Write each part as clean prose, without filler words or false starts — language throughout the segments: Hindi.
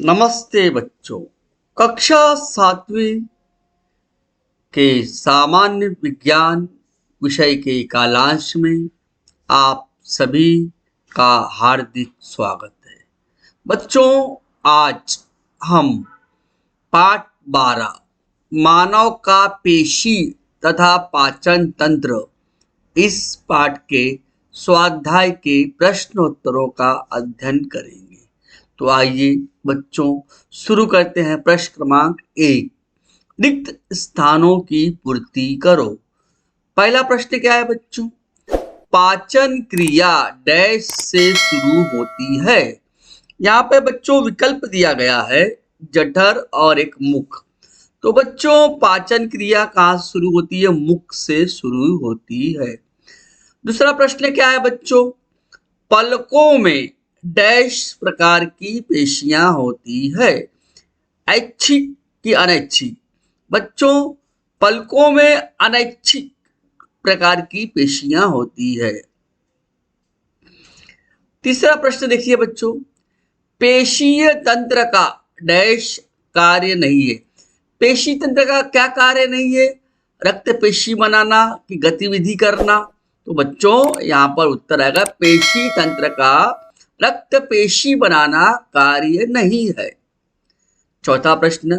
नमस्ते बच्चों। कक्षा 7वीं के सामान्य विज्ञान विषय के कालांश में आप सभी का हार्दिक स्वागत है। बच्चों, आज हम पाठ 12 मानव का पेशी तथा पाचन तंत्र इस पाठ के स्वाध्याय के प्रश्नोत्तरों का अध्ययन करेंगे। तो आइए बच्चों शुरू करते हैं। प्रश्न क्रमांक 1, रिक्त स्थानों की पूर्ति करो। पहला प्रश्न क्या है बच्चों? पाचन क्रिया डैश से शुरू होती है। यहाँ पे बच्चों विकल्प दिया गया है, जठर और एक मुख। तो बच्चों पाचन क्रिया कहाँ से शुरू होती है? मुख से शुरू होती है। दूसरा प्रश्न क्या है बच्चों? पलकों में डैश प्रकार की पेशियां होती है, ऐच्छिक की अनैच्छिक? बच्चों पलकों में अनैच्छिक प्रकार की पेशियां होती है। तीसरा प्रश्न देखिए बच्चों, पेशीय तंत्र का डैश कार्य नहीं है। पेशी तंत्र का क्या कार्य नहीं है? रक्त पेशी बनाना की गतिविधि करना। तो बच्चों यहाँ पर उत्तर आएगा पेशी तंत्र का रक्त पेशी बनाना कार्य नहीं है। चौथा प्रश्न,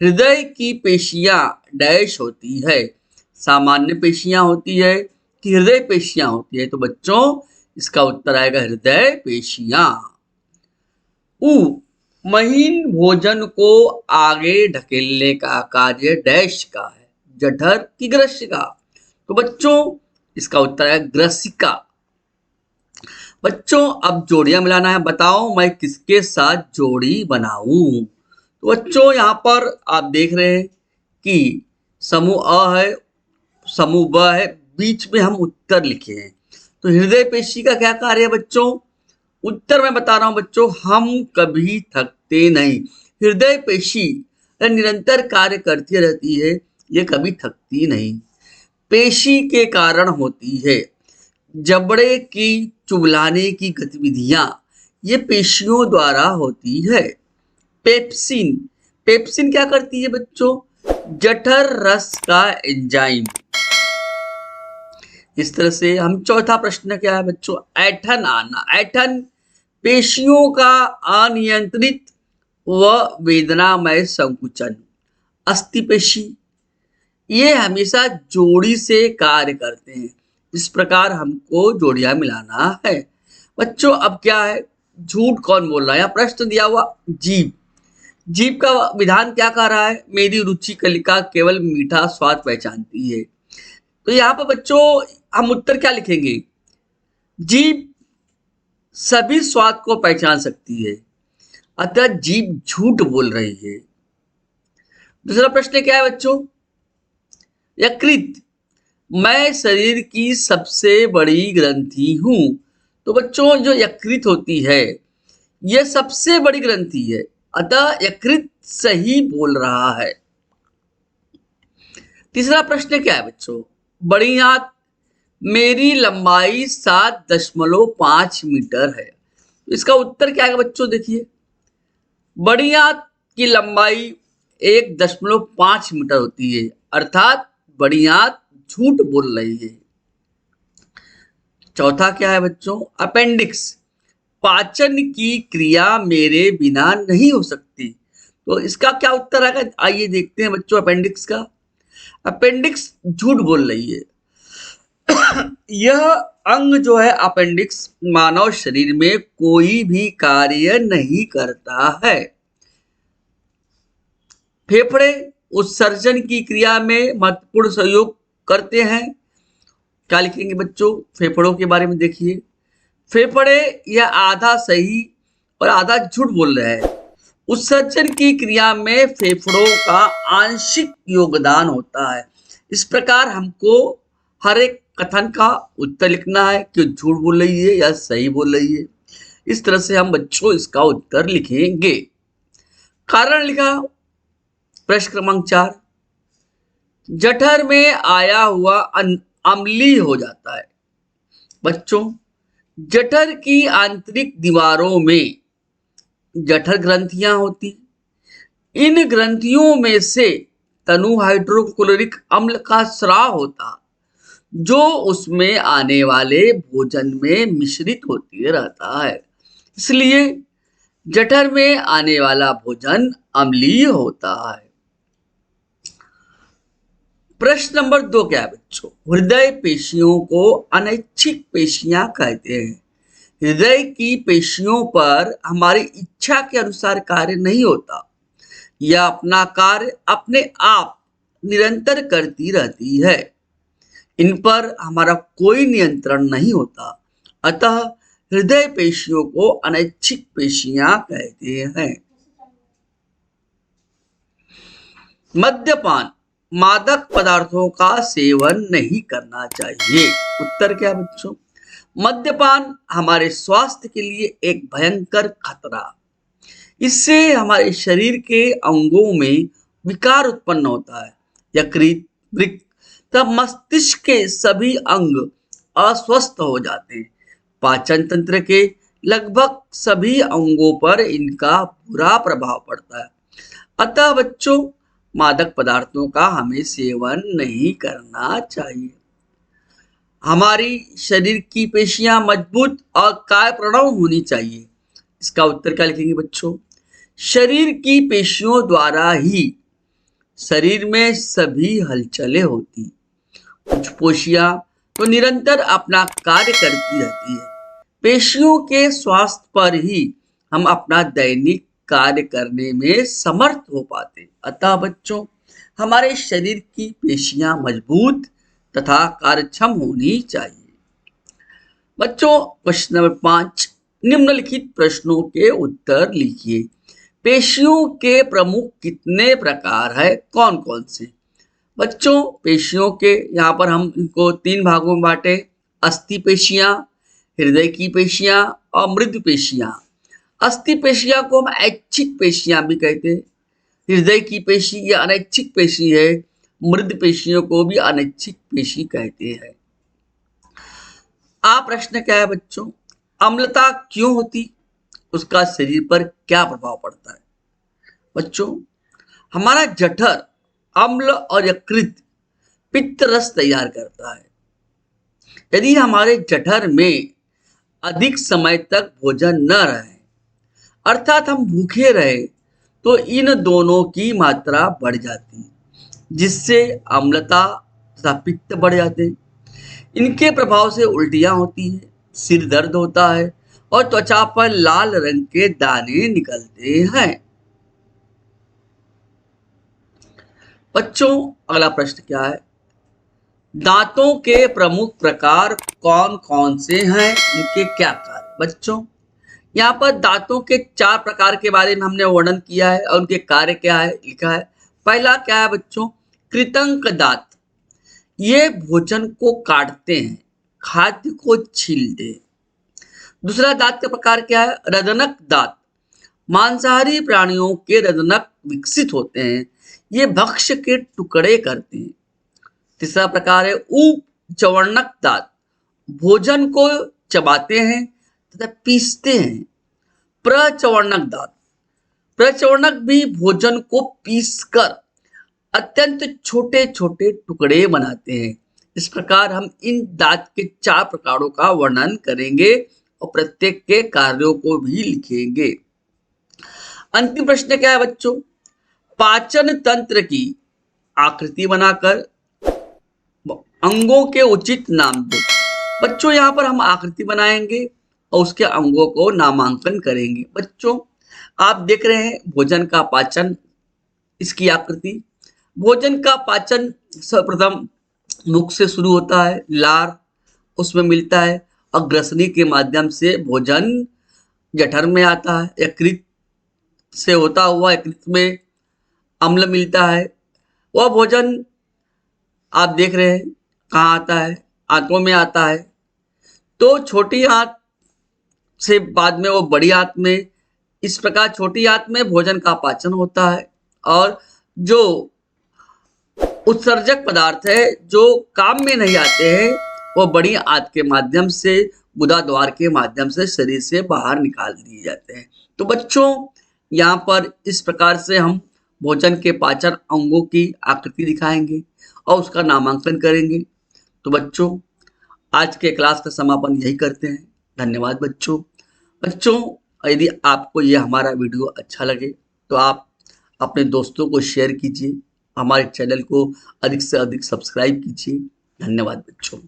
हृदय की पेशियां डैश होती है। सामान्य पेशियां होती है कि हृदय पेशियां होती है? तो बच्चों इसका उत्तर आएगा हृदय पेशियां। महीन भोजन को आगे ढकेलने का कार्य डैश का है, जठर की ग्रस्य का? तो बच्चों इसका उत्तर है ग्रसिका। बच्चों अब जोड़ियां मिलाना है। बताओ मैं किसके साथ जोड़ी बनाऊं? तो बच्चों यहाँ पर आप देख रहे हैं कि समूह अ है, समूह ब है, बीच में हम उत्तर लिखे हैं। तो हृदय पेशी का क्या कार्य है बच्चों? उत्तर मैं बता रहा हूं बच्चों, हम कभी थकते नहीं। हृदय पेशी निरंतर कार्य करती रहती है, ये कभी थकती नहीं। पेशी के कारण होती है। जबड़े की चुबलाने की गतिविधियां ये पेशियों द्वारा होती है। पेप्सिन, पेप्सिन क्या करती है बच्चों? जठर रस का एंजाइम। इस तरह से हम चौथा प्रश्न क्या है बच्चों? ऐठन आना। ऐठन पेशियों का अनियंत्रित व वेदनामय संकुचन। अस्थि पेशी ये हमेशा जोड़ी से कार्य करते हैं। इस प्रकार हमको जोड़ियां मिलाना है। बच्चों अब क्या है? झूठ कौन बोल रहा है? यहाँ प्रश्न दिया हुआ जीभ। जीभ का विधान क्या कह रहा है? मेरी रुचि कलिका केवल मीठा स्वाद पहचानती है। तो यहाँ पर बच्चों हम उत्तर क्या लिखेंगे? जीभ सभी स्वाद को पहचान सकती है, अतः जीभ झूठ बोल रही है। दूसरा प्रश्न क्या है बच्चों? यकृत, मैं शरीर की सबसे बड़ी ग्रंथि हूं। तो बच्चों जो यकृत होती है यह सबसे बड़ी ग्रंथि है, अतः यकृत सही बोल रहा है। तीसरा प्रश्न क्या है बच्चों? बड़ी आंत, मेरी लंबाई 7.5 मीटर है। इसका उत्तर क्या है बच्चों? देखिए बड़ी आंत की लंबाई 1.5 मीटर होती है, अर्थात बड़ी आंत झूठ बोल रही है। चौथा क्या है बच्चों? अपेंडिक्स, पाचन की क्रिया मेरे बिना नहीं हो सकती। तो इसका क्या उत्तर आएगा? आइए देखते हैं बच्चों अपेंडिक्स का। अपेंडिक्स झूठ बोल रही है। यह अंग जो है अपेंडिक्स मानव शरीर में कोई भी कार्य नहीं करता है। फेफड़े उत्सर्जन की क्रिया में महत्वपूर्ण सहयोग करते हैं। क्या लिखेंगे बच्चों? फेफड़ों के बारे में देखिए। फेफड़े यह आधा सही और आधा झूठ बोल रहे हैं। उत्सर्जन की क्रिया में फेफड़ों का आंशिक योगदान होता है। इस प्रकार हमको हर एक कथन का उत्तर लिखना है कि झूठ बोल रही है या सही बोल रही है। इस तरह से हम बच्चों इसका उत्तर लिखेंगे। कारण लिखा। प्रश्न क्रमांक 4, जठर में आया हुआ अम्लीय हो जाता है। बच्चों जठर की आंतरिक दीवारों में जठर ग्रंथियां होती। इन ग्रंथियों में से तनु हाइड्रोक्लोरिक अम्ल का स्राव होता, जो उसमें आने वाले भोजन में मिश्रित होते रहता है। इसलिए जठर में आने वाला भोजन अम्लीय होता है। प्रश्न नंबर 2 क्या है बच्चों? हृदय पेशियों को अनैच्छिक पेशियां कहते हैं। हृदय की पेशियों पर हमारी इच्छा के अनुसार कार्य नहीं होता। यह अपना कार्य अपने आप निरंतर करती रहती है। इन पर हमारा कोई नियंत्रण नहीं होता। अतः हृदय पेशियों को अनैच्छिक पेशियां कहते हैं। मद्यपान, मादक पदार्थों का सेवन नहीं करना चाहिए। उत्तर क्या बच्चों? मद्यपान हमारे स्वास्थ्य के लिए एक भयंकर खतरा। इससे हमारे शरीर के अंगों में विकार उत्पन्न होता है। यकृत, वृक्क तब मस्तिष्क के सभी अंग अस्वस्थ हो जाते हैं। पाचन तंत्र के लगभग सभी अंगों पर इनका बुरा प्रभाव पड़ता है। अतः बच्चों, मादक पदार्थों का हमें सेवन नहीं करना चाहिए। हमारी शरीर की पेशियां मजबूत और कार्यप्रणव होनी चाहिए। इसका उत्तर क्या लिखेंगे बच्चों? शरीर की पेशियों द्वारा ही शरीर में सभी हलचलें होती। कुछ पेशियां तो निरंतर अपना कार्य करती रहती है। पेशियों के स्वास्थ्य पर ही हम अपना दैनिक कार्य करने में समर्थ हो पाते। अतः बच्चों, हमारे शरीर की पेशियां मजबूत तथा कार्यक्षम होनी चाहिए। बच्चों, प्रश्न नंबर 5, निम्नलिखित प्रश्नों के उत्तर लिखिए। पेशियों के प्रमुख कितने प्रकार है? कौन कौन से? बच्चों, पेशियों के यहाँ पर हम इनको 3 भागों में बांटे। अस्थि पेशियां, हृदय की पेशियां और मृद पेशियां। अस्थि पेशियां को हम ऐच्छिक पेशियां भी कहते हैं। हृदय की पेशी या अनैच्छिक पेशी है। मृद पेशियों को भी अनैच्छिक पेशी कहते हैं। प्रश्न क्या है बच्चों? अम्लता क्यों होती? उसका शरीर पर क्या प्रभाव पड़ता है? बच्चों, हमारा जठर अम्ल और यकृत पित्त रस तैयार करता है। यदि हमारे जठर में अधिक समय तक भोजन न रहे, अर्थात हम भूखे रहे, तो इन दोनों की मात्रा बढ़ जाती है, जिससे अम्लता तथा पित्त बढ़ जाते हैं। इनके प्रभाव से उल्टियां होती है, सिर दर्द होता है और त्वचा पर लाल रंग के दाने निकलते हैं। बच्चों, अगला प्रश्न क्या है? दांतों के प्रमुख प्रकार कौन कौन से हैं? इनके क्या कार्य? बच्चों, यहाँ पर दांतों के 4 प्रकार के बारे में हमने वर्णन किया है और उनके कार्य क्या है लिखा है। पहला क्या है बच्चों? कृतंक दांत। ये भोजन को काटते हैं, खाद्य को छीलते हैं। दूसरा दांत का प्रकार क्या है? रदनक दांत। मांसाहारी प्राणियों के रदनक विकसित होते हैं, ये भक्ष्य के टुकड़े करते हैं। तीसरा प्रकार है उपचवर्णक दांत। भोजन को चबाते हैं तथा पीसते हैं। प्रचवर्णक दांत। प्रचवर्णक भी भोजन को पीसकर अत्यंत छोटे छोटे टुकड़े बनाते हैं। इस प्रकार हम इन दांत के 4 प्रकारों का वर्णन करेंगे और प्रत्येक के कार्यों को भी लिखेंगे। अंतिम प्रश्न क्या है बच्चों? पाचन तंत्र की आकृति बनाकर अंगों के उचित नाम दो। बच्चों, यहाँ पर हम आकृति बनाएंगे और उसके अंगों को नामांकन करेंगे। बच्चों, आप देख रहे हैं भोजन का पाचन, इसकी आकृति। भोजन का पाचन सर्वप्रथम मुख से शुरू होता है, लार उसमें मिलता है और ग्रसनी के माध्यम से भोजन जठर में आता है। यकृत से होता हुआ यकृत में अम्ल मिलता है। वह भोजन आप देख रहे हैं कहाँ आता है? आंतों में आता है। तो छोटी आंत से बाद में वो बड़ी आंत में, इस प्रकार छोटी आंत में भोजन का पाचन होता है और जो उत्सर्जक पदार्थ है जो काम में नहीं आते हैं वो बड़ी आंत के माध्यम से, गुदा द्वार के माध्यम से शरीर से बाहर निकाल दिए जाते हैं। तो बच्चों, यहाँ पर इस प्रकार से हम भोजन के पाचन अंगों की आकृति दिखाएंगे और उसका नामांकन करेंगे। तो बच्चों, आज के क्लास का समापन यही करते हैं। धन्यवाद बच्चों। बच्चों, यदि आपको ये हमारा वीडियो अच्छा लगे तो आप अपने दोस्तों को शेयर कीजिए, हमारे चैनल को अधिक से अधिक सब्सक्राइब कीजिए। धन्यवाद बच्चों।